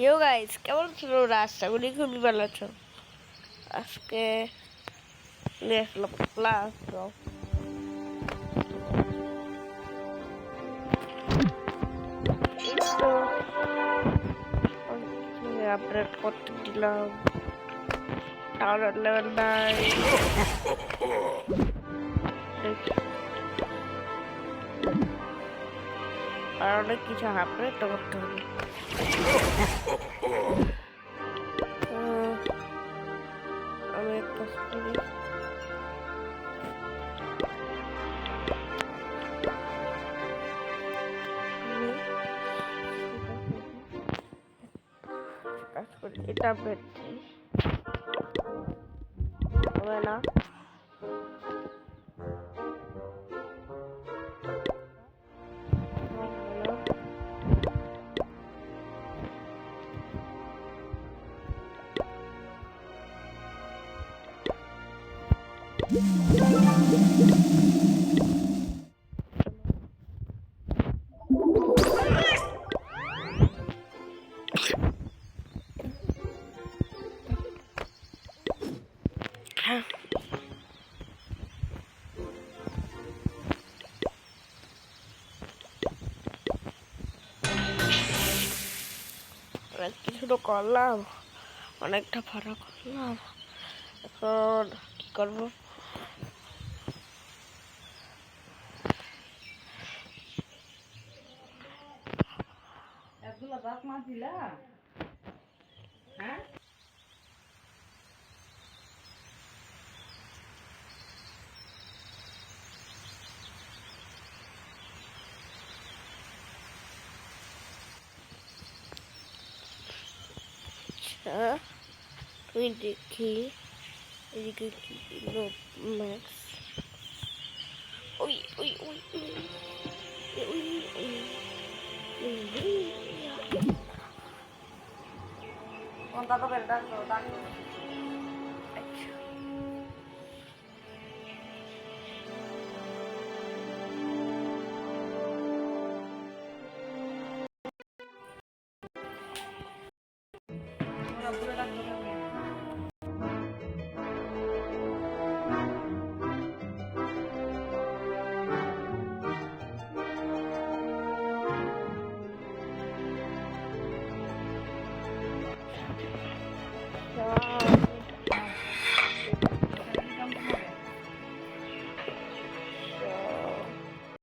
ইয়ো guys, কেমন ছিল রাস্তা? উনি খুবই ভালো আছো। আজকে নিয়ে আসলাম ক্লাস তো অনেক কিছু আপডেট করতে দিলাম। টাওয়ার লেভেল 9 আর অনেক কিছু আপডেট করতে হবে। আমি এক কাজ করি, এটা আপডেট হবে না। অনেক কিছু তো করলাম, অনেকটা ভাড়া করলাম। এখন কি করবো? এতগুলো গাছ মাছ দিলা? হ্যাঁ, আচ্ছা, তুই দেখি এদিকে কি ম্যাক্স। ওই ওই ওই ওই ওই ওই কোনটা তো বের ডাকো ডাকো। আচ্ছা, ওরা বলে ডাকো